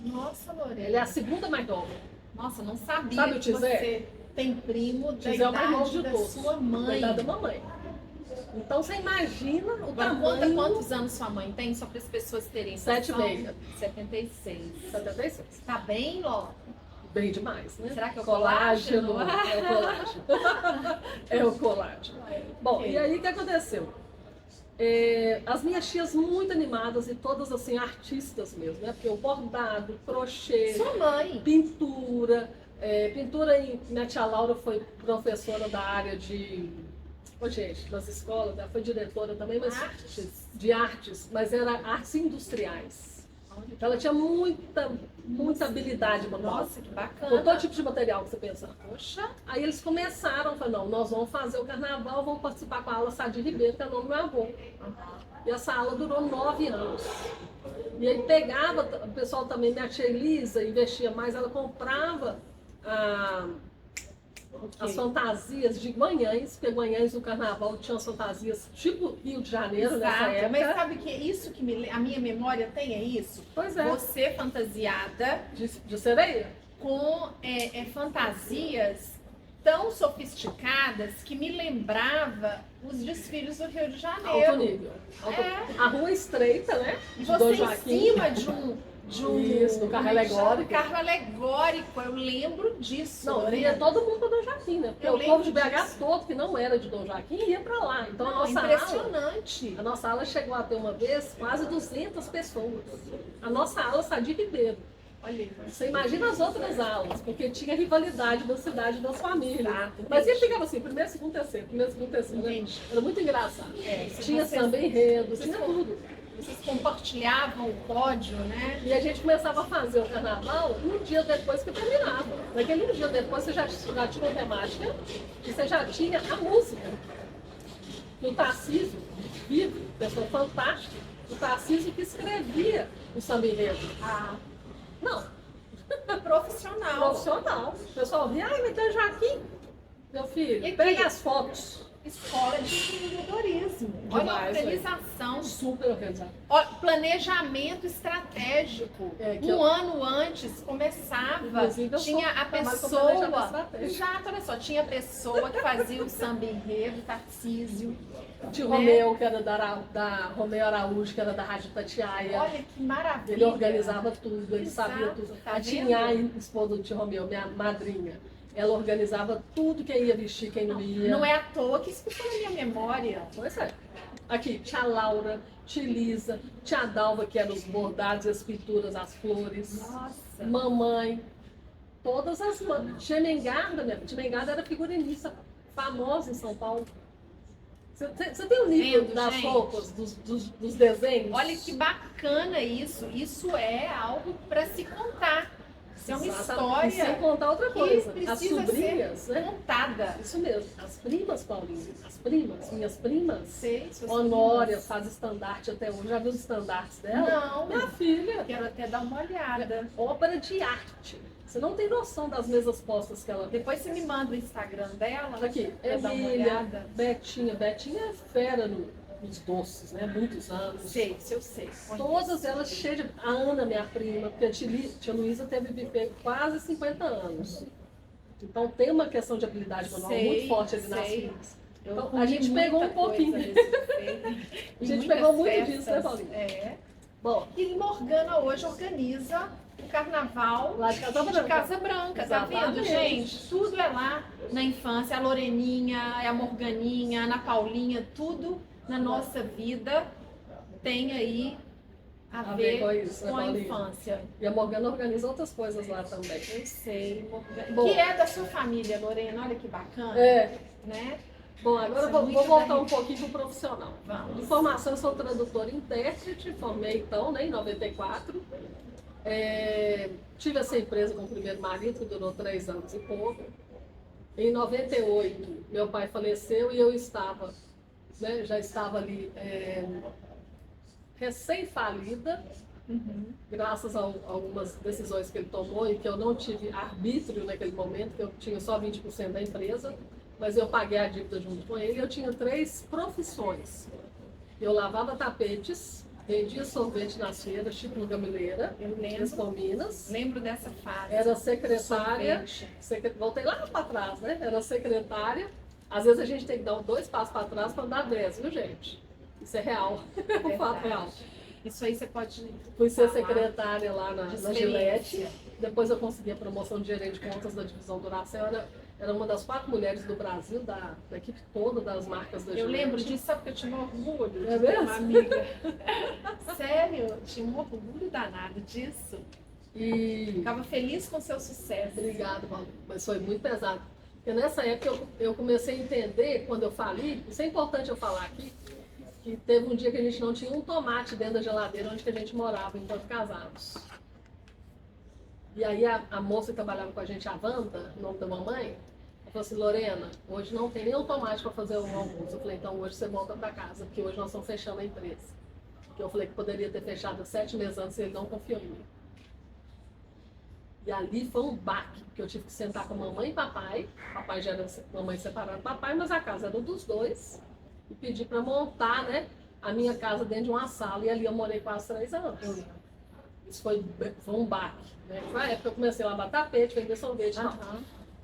Speaker 1: Nossa, Lorena.
Speaker 2: Ela é a segunda mais nova.
Speaker 1: Nossa, não sabia
Speaker 2: Sabe o
Speaker 1: que
Speaker 2: Tizé?
Speaker 1: você tem primo da
Speaker 2: Tizé é o mais novo
Speaker 1: idade
Speaker 2: de
Speaker 1: da
Speaker 2: todos.
Speaker 1: sua
Speaker 2: Da
Speaker 1: mãe.
Speaker 2: idade da mamãe. Então você imagina o
Speaker 1: Agora,
Speaker 2: tamanho...
Speaker 1: quantos anos sua mãe tem? Só para as pessoas terem noção.
Speaker 2: 7,6.
Speaker 1: 76.
Speaker 2: 76.
Speaker 1: Tá bem, Ló?
Speaker 2: Bem demais, né?
Speaker 1: Será que é o
Speaker 2: colágeno?
Speaker 1: colágeno?
Speaker 2: É o colágeno. É o colágeno. Bom,
Speaker 1: Ok.
Speaker 2: e aí o que aconteceu? As minhas tias muito animadas e todas assim artistas mesmo, né? Porque o bordado, crochê,
Speaker 1: Sua mãe.
Speaker 2: pintura, minha tia Laura foi professora da área das escolas, ela foi diretora também, mas
Speaker 1: Artes.
Speaker 2: de artes, mas era artes industriais. Então ela tinha muita habilidade manual.
Speaker 1: Nossa, que
Speaker 2: Com
Speaker 1: bacana.
Speaker 2: todo tipo de material que você pensa.
Speaker 1: Poxa.
Speaker 2: Aí eles começaram, falaram, não, nós vamos fazer o carnaval, vamos participar com a ala Sadir Ribeiro, que é o nome do meu avô. E essa aula durou 9 anos. E aí pegava, o pessoal também, minha tia Elisa, investia mais, ela comprava as fantasias de Guanhães, porque Guanhães no carnaval tinha as fantasias tipo Rio de Janeiro nessa
Speaker 1: Exato.
Speaker 2: época.
Speaker 1: Mas sabe que isso que a minha memória tem é isso?
Speaker 2: Pois é,
Speaker 1: Você fantasiada
Speaker 2: de sereia.
Speaker 1: com fantasias tão sofisticadas que me lembrava os desfiles do Rio de Janeiro.
Speaker 2: Alto nível.
Speaker 1: É.
Speaker 2: A rua estreita, né?
Speaker 1: E
Speaker 2: De Dom
Speaker 1: você em
Speaker 2: Joaquim.
Speaker 1: cima de um
Speaker 2: Isso, do carro alegórico.
Speaker 1: carro alegórico, eu lembro disso.
Speaker 2: Não,
Speaker 1: Lorena.
Speaker 2: ia todo mundo para Dom Joaquim, né? Porque
Speaker 1: Eu
Speaker 2: o povo de
Speaker 1: lembro
Speaker 2: BH
Speaker 1: disso.
Speaker 2: todo, que não era de Dom Joaquim, ia para lá. Então
Speaker 1: Não,
Speaker 2: a nossa
Speaker 1: impressionante.
Speaker 2: a nossa ala chegou a ter uma vez quase 200 pessoas. A nossa ala Sadir Ribeiro.
Speaker 1: Olha,
Speaker 2: Você imagina as outras aulas, porque tinha rivalidade da cidade e das famílias.
Speaker 1: Exato,
Speaker 2: Mas
Speaker 1: entendi.
Speaker 2: sempre ficava assim, primeiro, segundo, terceiro, né?
Speaker 1: Entendi.
Speaker 2: Era muito engraçado.
Speaker 1: Se
Speaker 2: Tinha
Speaker 1: vocês-
Speaker 2: samba enredo,
Speaker 1: vocês
Speaker 2: tinha
Speaker 1: for-
Speaker 2: tudo.
Speaker 1: Vocês compartilhavam o pódio, né?
Speaker 2: E a gente começava a fazer o carnaval um dia depois que terminava. Naquele um dia depois você já tinha a temática e você já tinha a música. E o Tarcísio, vivo, pessoa fantástica, o Tarcísio que escrevia o samba enredo.
Speaker 1: Ah,
Speaker 2: Não,
Speaker 1: profissional.
Speaker 2: profissional. O pessoal via, ai, mas tem Joaquim. Meu filho,
Speaker 1: E
Speaker 2: pega
Speaker 1: aqui?
Speaker 2: as fotos.
Speaker 1: Escola de empreendedorismo. Olha a
Speaker 2: Demais,
Speaker 1: organização.
Speaker 2: Super organizado.
Speaker 1: Olha, planejamento estratégico.
Speaker 2: É, que
Speaker 1: Um
Speaker 2: eu-
Speaker 1: ano antes começava,
Speaker 2: Inclusive, eu
Speaker 1: tinha a
Speaker 2: trabalho com
Speaker 1: pessoa.
Speaker 2: planejamento estratégico.
Speaker 1: Exato, olha só, tinha a pessoa que fazia o samba enredo, Tarcísio.
Speaker 2: Tinha o
Speaker 1: Né?
Speaker 2: Romeu, que era da Romeu Araújo, que era da Rádio Tatiaia.
Speaker 1: Olha que maravilha.
Speaker 2: Ele organizava tudo, ele
Speaker 1: Exato,
Speaker 2: sabia tudo.
Speaker 1: tá
Speaker 2: a
Speaker 1: vendo?
Speaker 2: Tinha, esposa do tio Romeu, minha madrinha, ela organizava tudo, quem ia vestir, quem não ia.
Speaker 1: Não é à toa que isso ficou na minha memória.
Speaker 2: Pois é. Aqui, tia Laura, tia Lisa, tia Dalva, que eram os bordados, as pinturas, as flores.
Speaker 1: Nossa.
Speaker 2: Mamãe, todas as mães. Tia Mengarda, tia Mengarda era figurinista famosa em São Paulo. Você tem o nível
Speaker 1: Vendo,
Speaker 2: das
Speaker 1: gente?
Speaker 2: roupas, dos desenhos?
Speaker 1: Olha que bacana isso. Isso é algo para se contar. Isso é uma
Speaker 2: Exatamente. E sem
Speaker 1: história
Speaker 2: contar outra
Speaker 1: que
Speaker 2: coisa. As
Speaker 1: precisa
Speaker 2: sobrinhas,
Speaker 1: ser
Speaker 2: né?
Speaker 1: contada.
Speaker 2: Isso mesmo. As primas, Paulinho. As primas, minhas primas.
Speaker 1: Sei, suas
Speaker 2: Honória
Speaker 1: primas.
Speaker 2: faz estandarte até hoje. Já viu os estandartes dela?
Speaker 1: Não.
Speaker 2: Minha filha.
Speaker 1: Quero até dar uma olhada.
Speaker 2: Obra de arte. Você não tem noção das mesas postas que ela tem.
Speaker 1: Depois você me manda o Instagram dela.
Speaker 2: Aqui,
Speaker 1: pra dar uma
Speaker 2: Emília,
Speaker 1: olhada.
Speaker 2: Betinha. Betinha é fera nos doces, né? Muitos anos.
Speaker 1: Sei, eu sei.
Speaker 2: Todas elas cheias de... A Ana, minha prima, porque a tia Luísa teve buffet quase 50 anos. Então tem uma questão de habilidade manual muito forte ali nas filhas. Então, a gente pegou um pouquinho. A gente pegou muito disso, né, Paulinho?
Speaker 1: É.
Speaker 2: Bom,
Speaker 1: E Morgana hoje organiza o carnaval
Speaker 2: lá de Casa Branca.
Speaker 1: de Casa Branca, tá vendo,
Speaker 2: Exatamente.
Speaker 1: gente? Tudo é lá na infância. A Loreninha, a Morganinha, a Ana Paulinha, tudo na nossa vida tem aí a ver
Speaker 2: com isso, né,
Speaker 1: com a
Speaker 2: Paulinha?
Speaker 1: infância.
Speaker 2: E a Morgana organiza outras coisas lá também.
Speaker 1: Eu sei, Morgana.
Speaker 2: Bom.
Speaker 1: Que é da sua família, Lorena, olha que bacana,
Speaker 2: É.
Speaker 1: né?
Speaker 2: Bom, agora
Speaker 1: Isso é
Speaker 2: vou
Speaker 1: muito
Speaker 2: voltar
Speaker 1: da
Speaker 2: um pouquinho para o profissional.
Speaker 1: Vamos.
Speaker 2: De formação, eu sou tradutora e intérprete, formei então, né, em 94. Tive essa empresa com o primeiro marido, que durou 3 anos e pouco. Em 98, meu pai faleceu e eu estava, né, já estava ali recém-falida, graças a algumas decisões que ele tomou e que eu não tive arbítrio naquele momento, que eu tinha só 20% da empresa, mas eu paguei a dívida junto com ele. Eu tinha 3 profissões. Eu lavava tapetes, vendia sorvete nas feiras, tipo no Gamileira,
Speaker 1: Eu
Speaker 2: em
Speaker 1: lembro,
Speaker 2: Minas.
Speaker 1: lembro dessa fase.
Speaker 2: Era secretária,
Speaker 1: Sorvete.
Speaker 2: voltei lá para trás, né? Era secretária. Às vezes a gente tem que dar 2 passos para trás para dar 10, viu, gente? Isso é real, é um fato real.
Speaker 1: Isso aí você pode
Speaker 2: Fui ser
Speaker 1: falar
Speaker 2: secretária lá
Speaker 1: de
Speaker 2: na Gillette.
Speaker 1: experiência.
Speaker 2: Depois eu consegui a promoção de gerente de contas da divisão Duracell. Era uma das 4 mulheres do Brasil, da equipe toda das marcas da
Speaker 1: Eu
Speaker 2: Gillette.
Speaker 1: lembro disso, sabe que eu tinha um orgulho
Speaker 2: É
Speaker 1: de ter
Speaker 2: mesmo?
Speaker 1: uma amiga. Sério, eu tinha um orgulho danado disso.
Speaker 2: E
Speaker 1: Ficava feliz com o seu sucesso.
Speaker 2: obrigada, Paulo, mas foi muito pesado. Porque nessa época eu comecei a entender, quando eu falei, isso é importante eu falar aqui, que teve um dia que a gente não tinha um tomate dentro da geladeira onde que a gente morava enquanto casados. E aí a moça que trabalhava com a gente, a Wanda, o nome da mamãe, ela falou assim: Lorena, hoje não tem nenhum tomate para fazer um almoço. Eu falei: então hoje você volta para casa, porque hoje nós estamos fechando a empresa. Porque eu falei que poderia ter fechado 7 meses antes e ele não confiou em mim. E ali foi um baque, porque eu tive que sentar com a mamãe e papai. Papai já era mamãe separada do papai, mas a casa era dos dois. E pedi para montar, né, a minha casa dentro de uma sala. E ali eu morei quase 3 anos. Isso foi um baque. Né? Na época eu comecei a lavar tapete, vender sorvete e tal.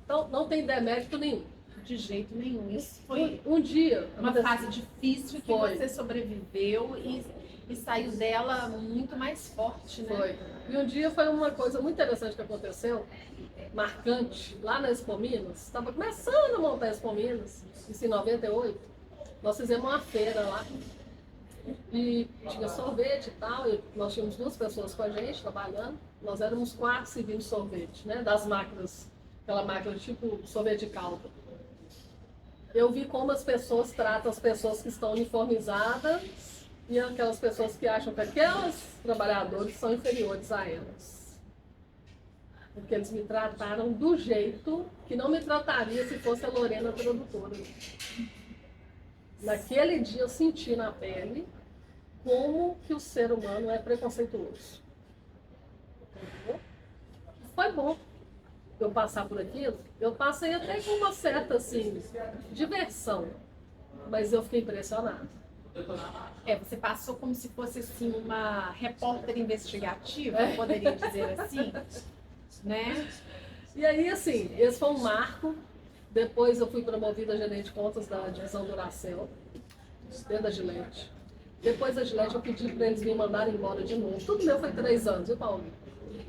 Speaker 2: Então não tem demérito nenhum.
Speaker 1: De jeito nenhum. Isso foi
Speaker 2: Um dia.
Speaker 1: uma fase difícil que
Speaker 2: Foi.
Speaker 1: você sobreviveu e saiu dela muito mais forte, né?
Speaker 2: Foi. E um dia foi uma coisa muito interessante que aconteceu, marcante, lá na Expo Minas. Estava começando a montar a Expo Minas, isso em 98. Nós fizemos uma feira lá. E tinha sorvete e tal, e nós tínhamos 2 pessoas com a gente trabalhando. Nós éramos 4 servindo sorvete, né? Das máquinas, aquela máquina tipo sorvete de calda. Eu vi como as pessoas tratam as pessoas que estão uniformizadas e aquelas pessoas que acham que aqueles trabalhadores são inferiores a elas. Porque eles me trataram do jeito que não me trataria se fosse a Lorena tradutora. Naquele dia eu senti na pele como que o ser humano é preconceituoso. Foi bom eu passar por aquilo. Eu passei até com uma certa, assim, diversão. Mas eu fiquei impressionada.
Speaker 1: Você passou como se fosse assim uma repórter investigativa, poderia dizer assim, né?
Speaker 2: E aí, assim, esse foi um marco. Depois eu fui promovida a gerente de contas da divisão Duracell, dentro da Gillette. Depois da Gillette eu pedi para eles me mandarem embora de novo. Tudo meu foi 3 anos, viu, Paulo?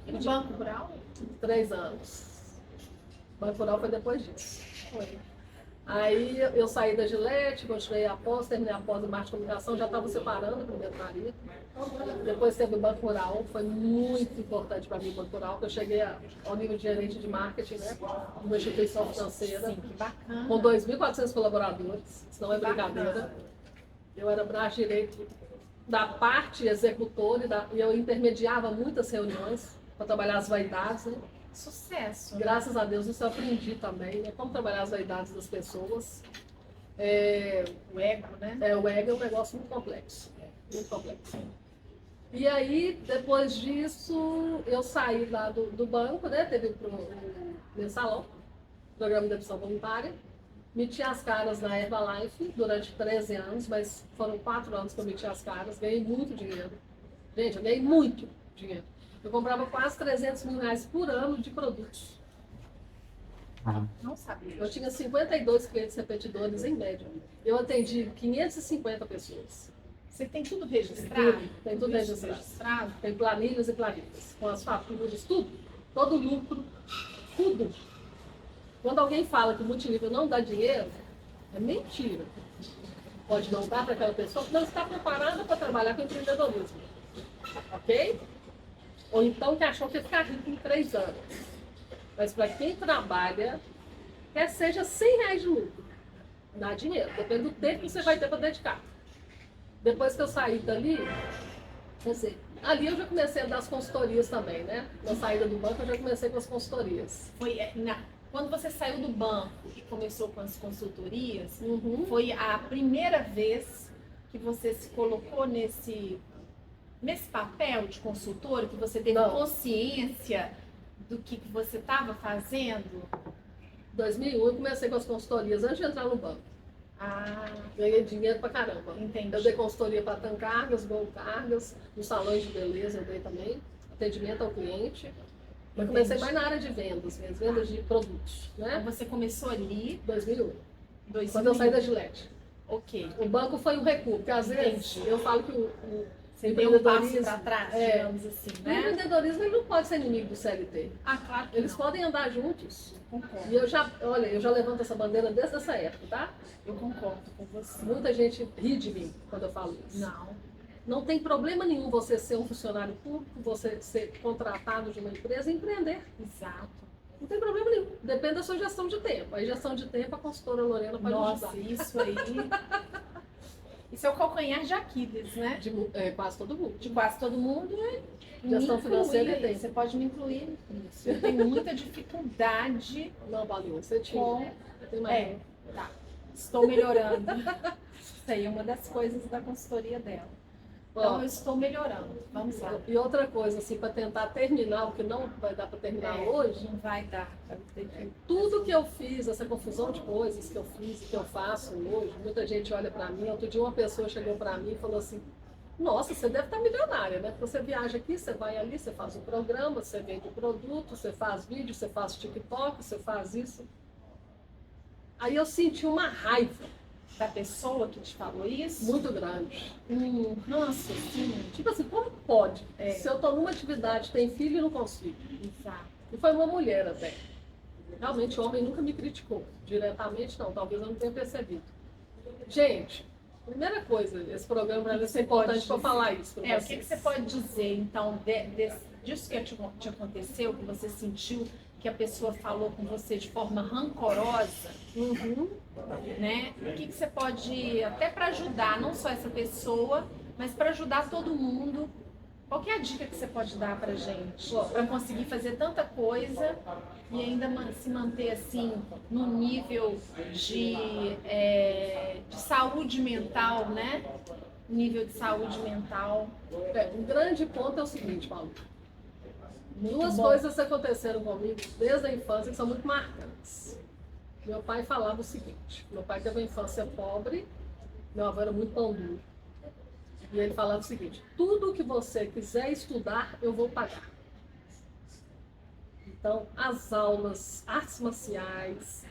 Speaker 1: E no Banco Rural?
Speaker 2: 3 anos. O Banco Rural foi depois disso. Foi. Aí eu saí da Gillette, continuei a pós, terminei a pós em marketing de comunicação, já estava separando com o meu marido. Depois teve o Banco Rural, foi muito importante para mim o Banco Rural, porque eu cheguei ao nível de gerente de marketing, né? Uma instituição financeira.
Speaker 1: Sim, que bacana.
Speaker 2: Com 2.400 colaboradores, isso não é brincadeira.
Speaker 1: Bacana.
Speaker 2: Eu era braço direito da parte executora e eu intermediava muitas reuniões para trabalhar as vaidades, né?
Speaker 1: Sucesso.
Speaker 2: Graças a Deus isso eu aprendi também, né? Como trabalhar as vaidades das pessoas.
Speaker 1: O ego, né?
Speaker 2: O ego é um negócio muito complexo. Muito complexo. E aí, depois disso, eu saí lá do banco, né? Teve o mensalão, programa de opção voluntária. Meti as caras na Herbalife durante 13 anos, mas foram 4 anos que eu meti as caras. Ganhei muito dinheiro. Gente, eu ganhei muito dinheiro. Eu comprava quase 300 mil reais por ano de produtos.
Speaker 1: Não sabia.
Speaker 2: Eu tinha 52 clientes repetidores em média. Eu atendi 550 pessoas.
Speaker 1: Você tem tudo registrado?
Speaker 2: Tem tudo
Speaker 1: isso
Speaker 2: registrado. Tem planilhas e planilhas, com as faturas, tudo. Todo lucro, tudo. Quando alguém fala que o multinível não dá dinheiro, é mentira. Pode não dar para aquela pessoa que não está preparada para trabalhar com empreendedorismo. Ok? Ou então que achou que ia ficar rico em 3 anos. Mas para quem trabalha, quer seja 100 reais de lucro, dá dinheiro. Depende do tempo que você vai ter para dedicar. Depois que eu saí dali, quer dizer, ali eu já comecei a dar as consultorias também, né? Na saída do banco eu já comecei com as consultorias.
Speaker 1: Quando você saiu do banco e começou com as consultorias, foi a primeira vez que você se colocou nesse papel de consultor, que você teve consciência do que você estava fazendo?
Speaker 2: Em 2001 eu comecei com as consultorias antes de entrar no banco. Ganhei dinheiro pra caramba.
Speaker 1: Entendi.
Speaker 2: Eu dei consultoria para Tancargas, Gol Cargas, nos salões de beleza eu dei também, atendimento ao cliente. Eu comecei mais na área de vendas, minhas vendas de produtos, né?
Speaker 1: Você começou ali?
Speaker 2: 2001. Quando eu saí da Gillette.
Speaker 1: Ok.
Speaker 2: O banco foi um recuo, porque às vezes eu falo que
Speaker 1: você deu um passo para trás, digamos assim, né?
Speaker 2: O empreendedorismo ele não pode ser inimigo do CLT.
Speaker 1: Claro que
Speaker 2: Eles
Speaker 1: não.
Speaker 2: podem andar juntos.
Speaker 1: Concordo.
Speaker 2: E eu já levanto essa bandeira desde essa época, tá?
Speaker 1: Eu concordo com você.
Speaker 2: Muita gente ri de mim quando eu falo isso. Não tem problema nenhum você ser um funcionário público, você ser contratado de uma empresa e empreender.
Speaker 1: Exato.
Speaker 2: Não tem problema nenhum. Depende da sua gestão de tempo. A gestão de tempo, a consultora Lorena pode ajudar.
Speaker 1: Nossa, isso aí... Isso é o calcanhar de Aquiles, né?
Speaker 2: De quase todo mundo.
Speaker 1: De quase todo mundo.
Speaker 2: Gestão financeira tem.
Speaker 1: Você pode me incluir nisso. Eu tenho muita dificuldade.
Speaker 2: Não, Balinha, você tinha.
Speaker 1: Com... Tá. Estou melhorando. Isso aí é uma das coisas da consultoria dela. Então, eu estou melhorando. Vamos lá.
Speaker 2: E outra coisa, assim, para tentar terminar, o que não vai dar para terminar hoje.
Speaker 1: Não vai dar.
Speaker 2: Tudo que eu fiz, essa confusão de coisas que eu fiz e que eu faço hoje, muita gente olha para mim. Outro dia uma pessoa chegou para mim e falou assim: nossa, você deve estar milionária, né? Porque você viaja aqui, você vai ali, você faz um programa, você vende um produto, você faz vídeo, você faz TikTok, você faz isso. Aí eu senti uma raiva
Speaker 1: da pessoa que te falou isso?
Speaker 2: Muito grande.
Speaker 1: Nossa, sim.
Speaker 2: Tipo assim, como pode? Se eu estou numa atividade, tem filho e não consigo.
Speaker 1: Exato.
Speaker 2: E foi uma mulher até. Realmente o homem nunca me criticou. Diretamente não, talvez eu não tenha percebido. Gente, primeira coisa, esse programa vai ser importante para falar isso.
Speaker 1: O que você pode dizer, então, disso que te aconteceu, que você sentiu que a pessoa falou com você de forma rancorosa, né? O que você pode, até para ajudar, não só essa pessoa, mas para ajudar todo mundo, qual que é a dica que você pode dar pra gente? Para conseguir fazer tanta coisa e ainda se manter assim, no nível de saúde mental, né? Nível de saúde mental.
Speaker 2: Um grande ponto é o seguinte, Paulo. Duas coisas aconteceram comigo desde a infância que são muito marcantes. Meu pai falava o seguinte: meu pai teve uma infância pobre, meu avô era muito pão duro. E ele falava o seguinte: tudo que você quiser estudar, eu vou pagar. Então, as aulas, artes marciais,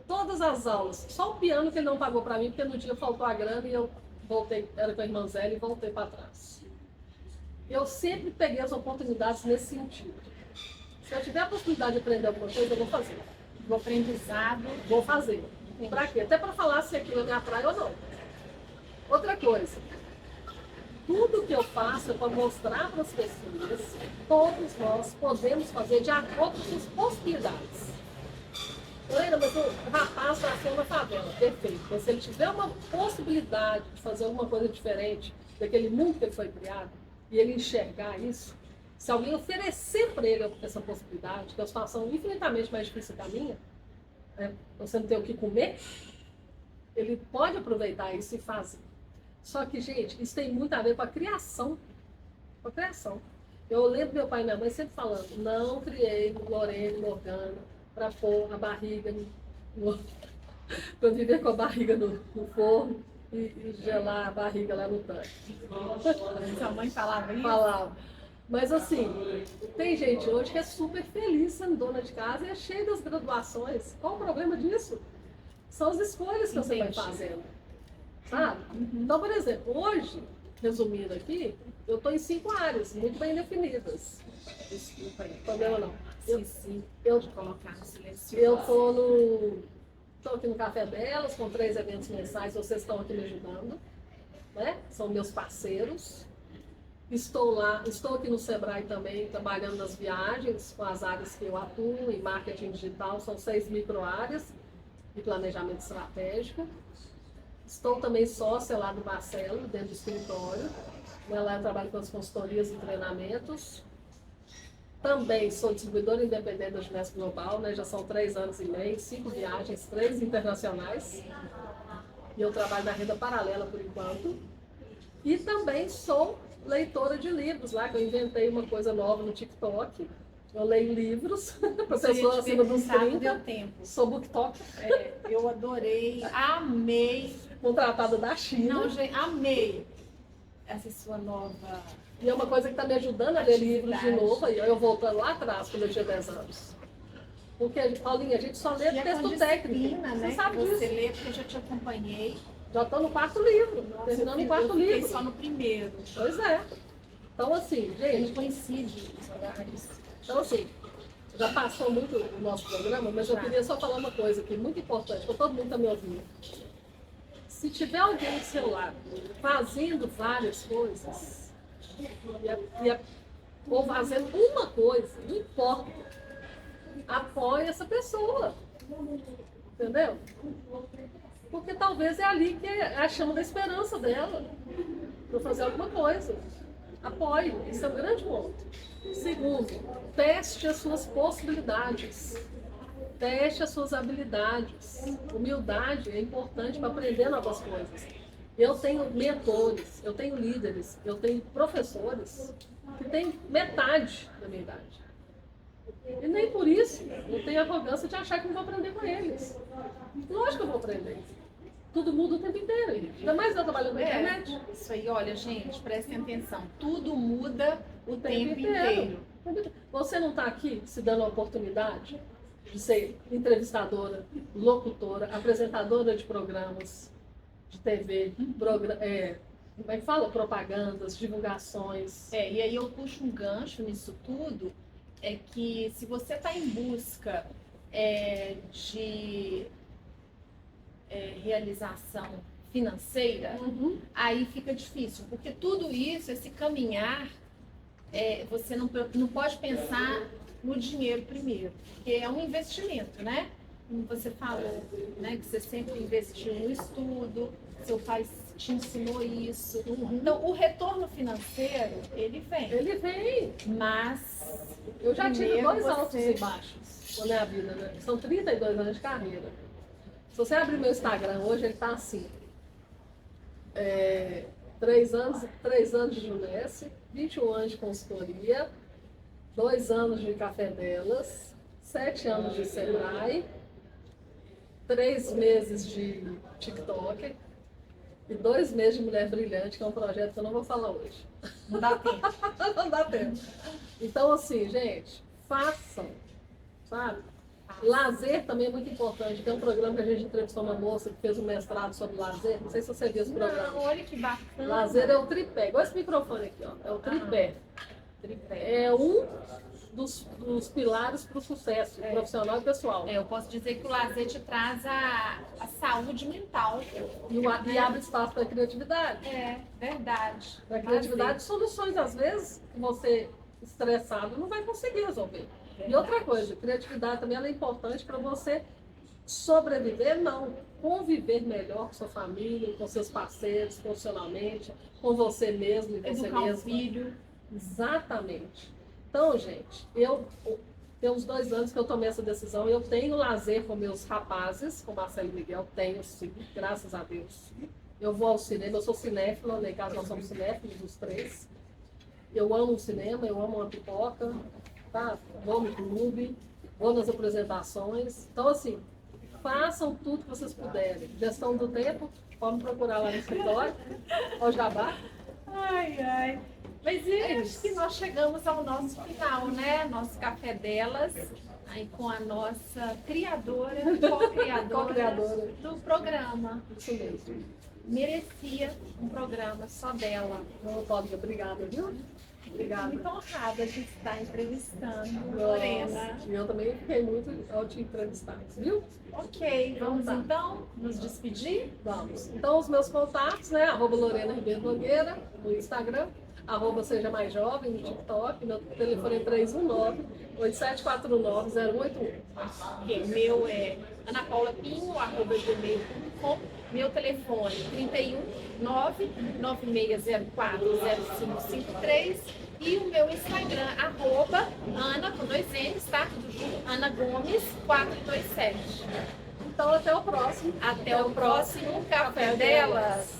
Speaker 2: todas as aulas, só o piano que ele não pagou para mim, porque no dia faltou a grana e eu voltei, era com a irmã Zélia e voltei para trás. Eu sempre peguei as oportunidades nesse sentido. Se eu tiver a possibilidade de aprender alguma coisa, eu vou fazer.
Speaker 1: O aprendizado,
Speaker 2: vou fazer. Para quê? Até para falar se aquilo é minha praia ou não. Outra coisa, tudo que eu faço é para mostrar para as pessoas, todos nós podemos fazer de acordo com as possibilidades. Lorena, mas o rapaz nasceu na favela, perfeito. Mas se ele tiver uma possibilidade de fazer alguma coisa diferente daquele mundo que ele foi criado, e ele enxergar isso, Se alguém oferecer para ele essa possibilidade, que é uma situação infinitamente mais difícil que a minha, né? Você não tem o que comer, ele pode aproveitar isso e fazer. Só que, gente, isso tem muito a ver com a criação. Com a criação. Eu lembro meu pai e minha mãe sempre falando, não criei Lorene, Morgana, para pôr a barriga para viver com a barriga no forno e gelar a barriga lá no tanque.
Speaker 1: Sua mãe falava isso?
Speaker 2: Falava. Mas assim, tem gente hoje que é super feliz sendo dona de casa e é cheia das graduações. Qual o problema disso? São as escolhas que você vai fazendo. Sabe? Então, por exemplo, hoje, resumindo aqui, eu estou em 5 áreas muito bem definidas.
Speaker 1: Desculpa aí.
Speaker 2: Problema não.
Speaker 1: Eu de colocar no silencioso.
Speaker 2: Eu estou aqui no Café Delas, com 3 eventos mensais, vocês estão aqui me ajudando, né? São meus parceiros. Estou aqui no Sebrae também, trabalhando nas viagens, com as áreas que eu atuo, em marketing digital, são 6 micro-áreas e planejamento estratégico. Estou também sócia lá do Barcelo, dentro do escritório. Lá eu trabalho com as consultorias e treinamentos. Também sou distribuidora independente da Junesc Global, né? Já são 3 anos e meio, 5 viagens, 3 internacionais. E eu trabalho na renda paralela por enquanto. E também sou leitora de livros, lá que eu inventei uma coisa nova no TikTok. Eu leio livros para pessoas acima dos 30.
Speaker 1: Deu tempo.
Speaker 2: Sou booktalker.
Speaker 1: Eu adorei, amei.
Speaker 2: Contratada da China.
Speaker 1: Não, gente, amei essa sua nova.
Speaker 2: E é uma coisa que está me ajudando a ler livros de novo, aí eu voltando lá atrás, quando eu tinha 10 anos. Porque, Paulinha, a gente só lê texto técnico.
Speaker 1: Né?
Speaker 2: Você sabe disso.
Speaker 1: Você lê porque eu já te acompanhei.
Speaker 2: Já estou no 4º livro, terminando o 4º livro.
Speaker 1: Eu só no primeiro.
Speaker 2: Pois é. Então, assim, gente...
Speaker 1: Não coincide os horários.
Speaker 2: Então, assim, já passou muito o nosso programa, mas eu queria só falar uma coisa aqui, muito importante, para todo mundo está me ouvindo. Se tiver alguém do seu lado fazendo várias coisas, ou fazendo uma coisa, não importa, apoie essa pessoa. Entendeu? Porque talvez é ali que é a chama da esperança dela para fazer alguma coisa. Apoie, isso é um grande ponto. Segundo, teste as suas possibilidades. Teste as suas habilidades. Humildade é importante para aprender novas coisas. Eu tenho mentores, eu tenho líderes, eu tenho professores que têm metade da minha idade. E nem por isso eu tenho arrogância de achar que não vou aprender com eles. Lógico que eu vou aprender. Tudo muda o tempo inteiro. Ainda mais eu trabalhando na internet.
Speaker 1: Isso aí, olha, gente, prestem atenção. Tudo muda o tempo inteiro.
Speaker 2: Você não está aqui se dando a oportunidade de ser entrevistadora, locutora, apresentadora de programas de TV, como é que fala? Propagandas, divulgações.
Speaker 1: E aí eu puxo um gancho nisso tudo, é que se você está em busca de realização financeira, aí fica difícil, porque tudo isso, esse caminhar, você não pode pensar no dinheiro primeiro, porque é um investimento, né? Como você falou, né? Que você sempre investiu no estudo, seu pai te ensinou isso. Então, o retorno financeiro, ele vem.
Speaker 2: Ele vem.
Speaker 1: Mas
Speaker 2: eu já tive 2 altos e baixos na minha vida, né? São 32 anos de carreira. Se você abrir meu Instagram hoje, ele está assim. 3 anos de Junesc, 21 anos de consultoria, 2 anos de Café Delas, 7 anos de Sebrae, 3 meses de TikTok e 2 meses de Mulher Brilhante, que é um projeto que eu não vou falar hoje.
Speaker 1: Não dá tempo.
Speaker 2: Não dá tempo. Então, assim, gente, façam, sabe? Lazer também é muito importante. Tem um programa que a gente entrevistou uma moça que fez um mestrado sobre lazer. Não sei se você viu esse programa.
Speaker 1: Não, olha que bacana.
Speaker 2: Lazer é o tripé. Igual esse microfone aqui, ó. É o tripé. É um dos pilares para o sucesso profissional e pessoal.
Speaker 1: Eu posso dizer que o lazer te traz a saúde mental.
Speaker 2: E abre espaço para a criatividade.
Speaker 1: Verdade.
Speaker 2: Para a criatividade, soluções, às vezes, que você, estressado, não vai conseguir resolver. Verdade. E outra coisa, criatividade também ela é importante para você sobreviver, não. Conviver melhor com sua família, com seus parceiros, profissionalmente, com você mesmo e você
Speaker 1: mesmo.
Speaker 2: Educar o filho. Exatamente. Então, gente, tem uns 2 anos que eu tomei essa decisão. Eu tenho lazer com meus rapazes, com Marcelo e Miguel, tenho sim, graças a Deus. Eu vou ao cinema, eu sou cinéfila, lá em casa nós somos cinéfilos, os 3. Eu amo o cinema, eu amo uma pipoca, tá? Vou no clube, vou nas apresentações. Então, assim, façam tudo que vocês puderem. Gestão do tempo, pode me procurar lá no escritório, ao Jabá.
Speaker 1: Ai, ai. Mas acho que nós chegamos ao nosso final, né? Nosso café delas, aí com a nossa criadora, co-criadora do programa.
Speaker 2: Isso mesmo.
Speaker 1: Merecia um programa só dela.
Speaker 2: Então, Paulinha, obrigada, viu? Obrigada.
Speaker 1: Muito honrada de estar entrevistando
Speaker 2: Nossa,
Speaker 1: Lorena.
Speaker 2: e eu também fiquei muito ao te entrevistar, viu?
Speaker 1: Ok, vamos então nos despedir?
Speaker 2: Vamos. Então, os meus contatos, né? @Lorena Ribeiro Nogueira no Instagram, @Seja Mais Jovem no TikTok, meu telefone é 319-8749-0181.
Speaker 1: Ok, meu é anapaulapinho@gmail.com. Meu telefone 319-9604-0553 e o meu Instagram, @Ana, com 2 N's, tá? Tudo junto, Ana Gomes 427.
Speaker 2: Então, até o próximo.
Speaker 1: Até o próximo Café Delas.